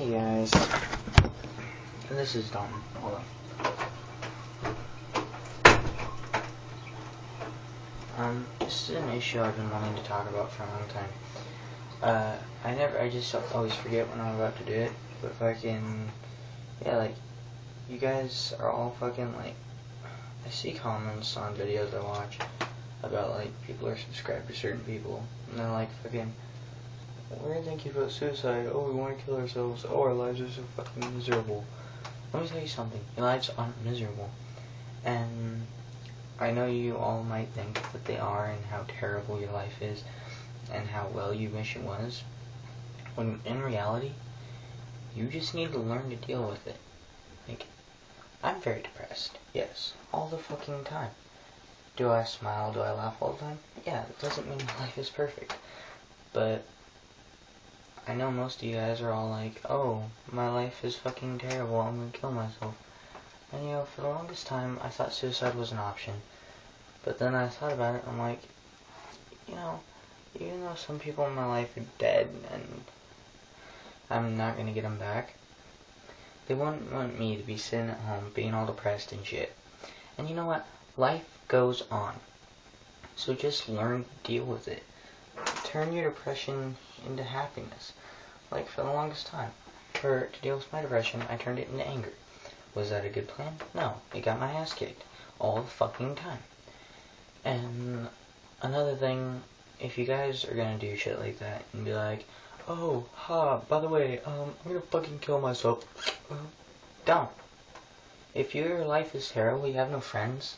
Hey guys, this is Dalton. Hold on. This is an issue I've been wanting to talk about for a long time. I just always forget when I'm about to do it, but yeah, like, you guys are all I see comments on videos I watch about, like, people are subscribed to certain people, and they're like, what do you think about suicide? Oh, we want to kill ourselves. Oh, our lives are so fucking miserable. Let me tell you something. Your lives aren't miserable. And I know you all might think that they are and how terrible your life is and how well you wish it was. When in reality, you just need to learn to deal with it. Like, I'm very depressed. Yes. All the fucking time. Do I smile? Do I laugh all the time? Yeah, that doesn't mean my life is perfect. But I know most of you guys are all like, oh, my life is fucking terrible, I'm gonna kill myself. And you know, for the longest time, I thought suicide was an option. But then I thought about it, and I'm like, you know, even though some people in my life are dead, and I'm not gonna get them back, they wouldn't want me to be sitting at home being all depressed and shit. And you know what? Life goes on. So just learn to deal with it. Turn your depression into happiness. Like, for the longest time, to deal with my depression, I turned it into anger. Was that a good plan? No. It got my ass kicked. All the fucking time. And another thing, if you guys are gonna do shit like that and be like, oh, by the way, I'm gonna fucking kill myself. Don't. If your life is terrible, you have no friends,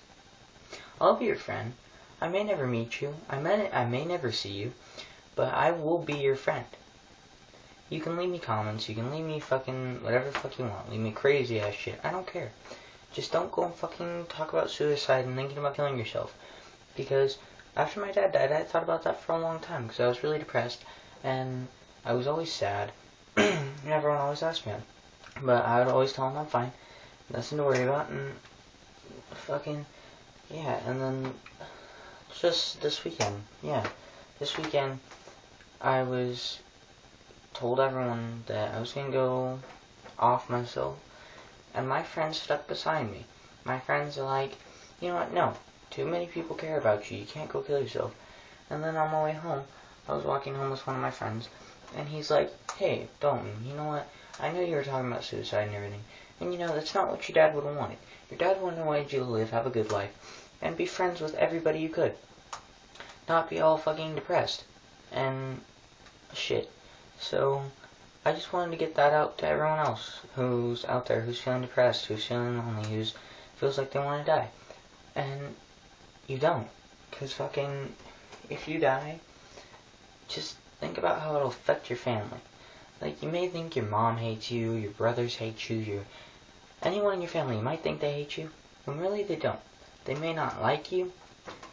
I'll be your friend. I may never meet you. I may never see you. But I will be your friend. You can leave me comments. You can leave me fucking whatever the fuck you want. Leave me crazy ass shit. I don't care. Just don't go and fucking talk about suicide and thinking about killing yourself. Because after my dad died, I thought about that for a long time. Because I was really depressed. And I was always sad. And everyone always asked me. But I would always tell them I'm fine. Nothing to worry about. And fucking, yeah. And then just this weekend. Yeah. This weekend, I was told everyone that I was going to go off myself, and my friends stuck beside me. My friends are like, you know what, no, too many people care about you, you can't go kill yourself. And then on my way home, I was walking home with one of my friends, and he's like, hey, Dalton, you know what, I know you were talking about suicide and everything, and you know, that's not what your dad would have wanted. Your dad wanted you to live, have a good life, and be friends with everybody you could. Not be all fucking depressed. And shit. So, I just wanted to get that out to everyone else who's out there, who's feeling depressed, who's feeling lonely, who feels like they want to die. And you don't. Because fucking, if you die, just think about how it'll affect your family. Like, you may think your mom hates you, your brothers hate you, anyone in your family, you might think they hate you, when really they don't. They may not like you,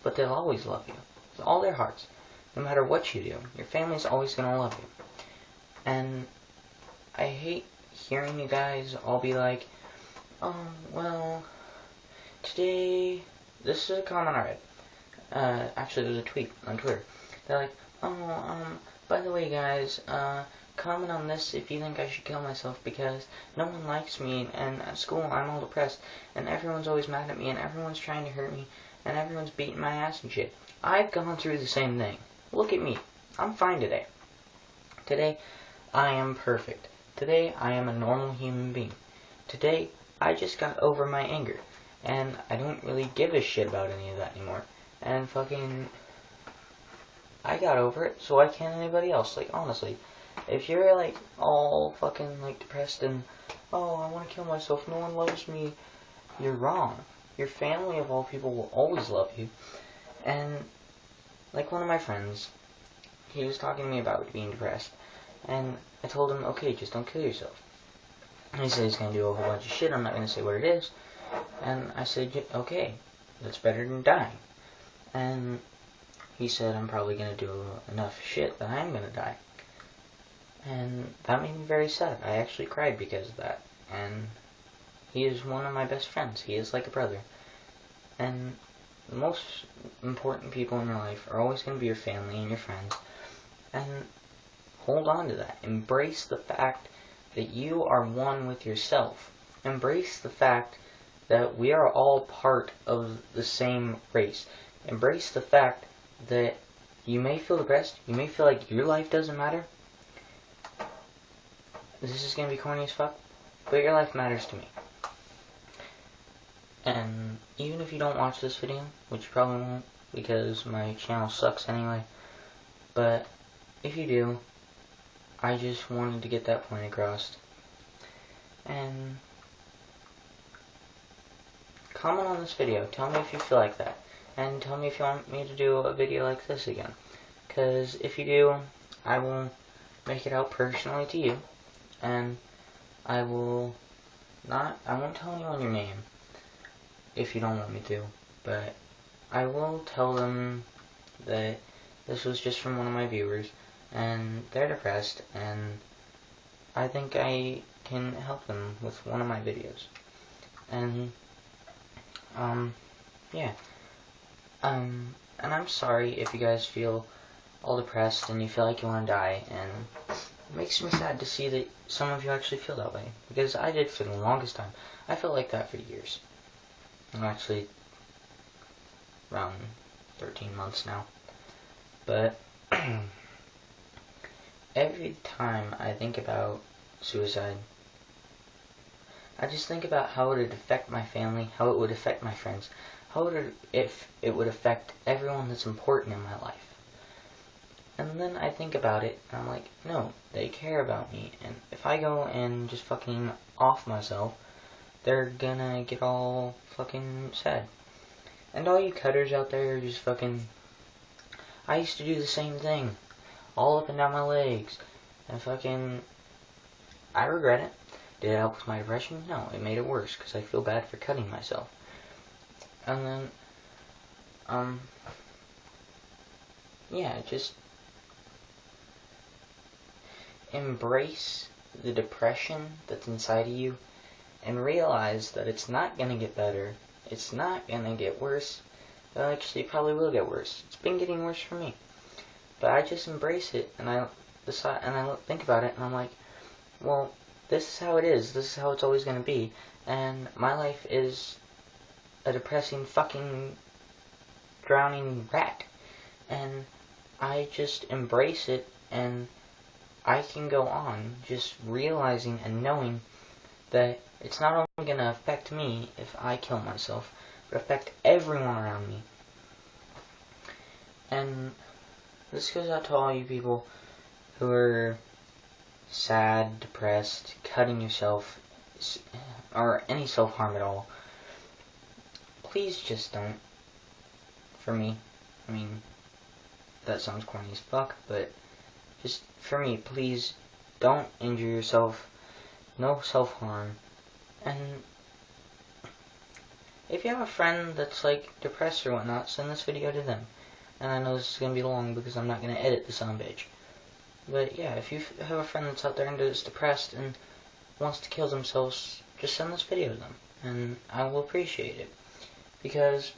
but they'll always love you. With all their hearts. No matter what you do, your family's always gonna love you. And I hate hearing you guys all be like, oh, well, today, this is a comment I read. Actually, there's a tweet on Twitter. They're like, oh, by the way, guys, comment on this if you think I should kill myself because no one likes me, and at school I'm all depressed, and everyone's always mad at me, and everyone's trying to hurt me, and everyone's beating my ass and shit. I've gone through the same thing. Look at me. I'm fine today. Today, I am perfect. Today, I am a normal human being. Today, I just got over my anger. And I don't really give a shit about any of that anymore. And fucking, I got over it, so why can't anybody else? Like, honestly, if you're, like, all fucking, like, depressed and, oh, I want to kill myself, no one loves me, you're wrong. Your family, of all people, will always love you. And, like, one of my friends, he was talking to me about being depressed. And I told him, okay, just don't kill yourself. And he said he's going to do a whole bunch of shit. I'm not going to say what it is. And I said, okay, that's better than dying. And he said, I'm probably going to do enough shit that I'm going to die. And that made me very sad. I actually cried because of that. And he is one of my best friends. He is like a brother. And the most important people in your life are always going to be your family and your friends. And hold on to that. Embrace the fact that you are one with yourself. Embrace the fact that we are all part of the same race. Embrace the fact that you may feel depressed, you may feel like your life doesn't matter. This is going to be corny as fuck, but your life matters to me. And even if you don't watch this video, which you probably won't, because my channel sucks anyway, but if you do, I just wanted to get that point across. And comment on this video, tell me if you feel like that, and tell me if you want me to do a video like this again, because if you do, I will make it out personally to you, and I won't tell anyone your name, if you don't want me to, but I will tell them that this was just from one of my viewers, and they're depressed, and I think I can help them with one of my videos. And, yeah. And I'm sorry if you guys feel all depressed and you feel like you want to die, and it makes me sad to see that some of you actually feel that way, because I did for the longest time. I felt like that for years. I'm actually around 13 months now. But every time I think about suicide, I just think about how it would affect my family, how it would affect my friends, if it would affect everyone that's important in my life. And then I think about it, and I'm like, no, they care about me, and if I go and just fucking off myself, they're gonna get all fucking sad. And all you cutters out there are just fucking... I used to do the same thing, all up and down my legs, and fucking... I regret it. Did it help with my depression? No, it made it worse, because I feel bad for cutting myself. And then, yeah, just embrace the depression that's inside of you, and realize that it's not gonna get better, it's not gonna get worse. Well, actually, it probably will get worse. It's been getting worse for me. But I just embrace it, and I decide, and I think about it, and I'm like, well, this is how it is, this is how it's always gonna be, and my life is a depressing fucking drowning rat, and I just embrace it, and I can go on just realizing and knowing that it's not only going to affect me if I kill myself, but affect everyone around me. And this goes out to all you people who are sad, depressed, cutting yourself, or any self-harm at all. Please just don't. For me. I mean, that sounds corny as fuck, but just for me, please don't injure yourself. No self-harm. And if you have a friend that's like depressed or whatnot, send this video to them. And I know this is gonna be long because I'm not gonna edit the soundbitch. But yeah, if you have a friend that's out there and is depressed and wants to kill themselves, just send this video to them, and I will appreciate it. Because,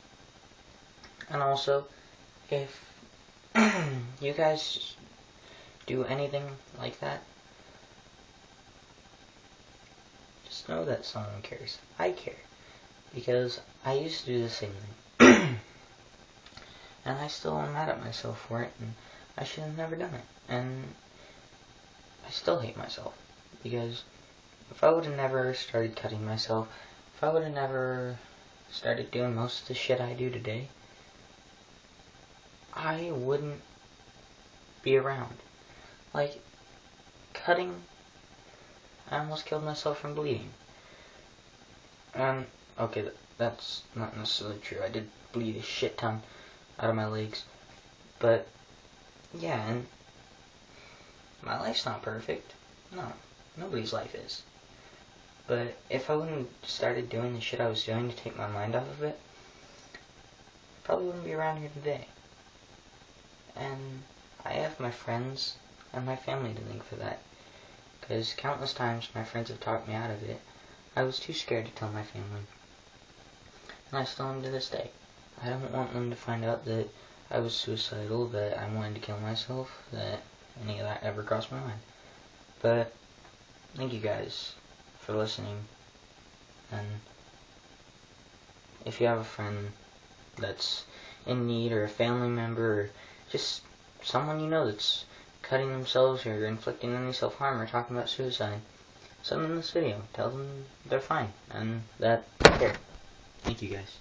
and also, if you guys do anything like that, just know that someone cares. I care. Because I used to do the same thing. And I still am mad at myself for it, and I should have never done it. And I still hate myself. Because if I would have never started cutting myself, if I would have never started doing most of the shit I do today, I wouldn't be around. Like, cutting, I almost killed myself from bleeding. And, okay, that's not necessarily true. I did bleed a shit ton out of my legs. But, yeah, and my life's not perfect. No, nobody's life is. But if I wouldn't started doing the shit I was doing to take my mind off of it, I probably wouldn't be around here today. And I have my friends and my family to thank for that. Because countless times my friends have talked me out of it. I was too scared to tell my family. And I still am to this day. I don't want them to find out that I was suicidal, that I wanted to kill myself, that any of that ever crossed my mind. But, thank you guys for listening. And if you have a friend that's in need, or a family member, or just someone you know that's cutting themselves or inflicting any self-harm or talking about suicide, send them this video. Tell them they're fine and that I care. Thank you guys.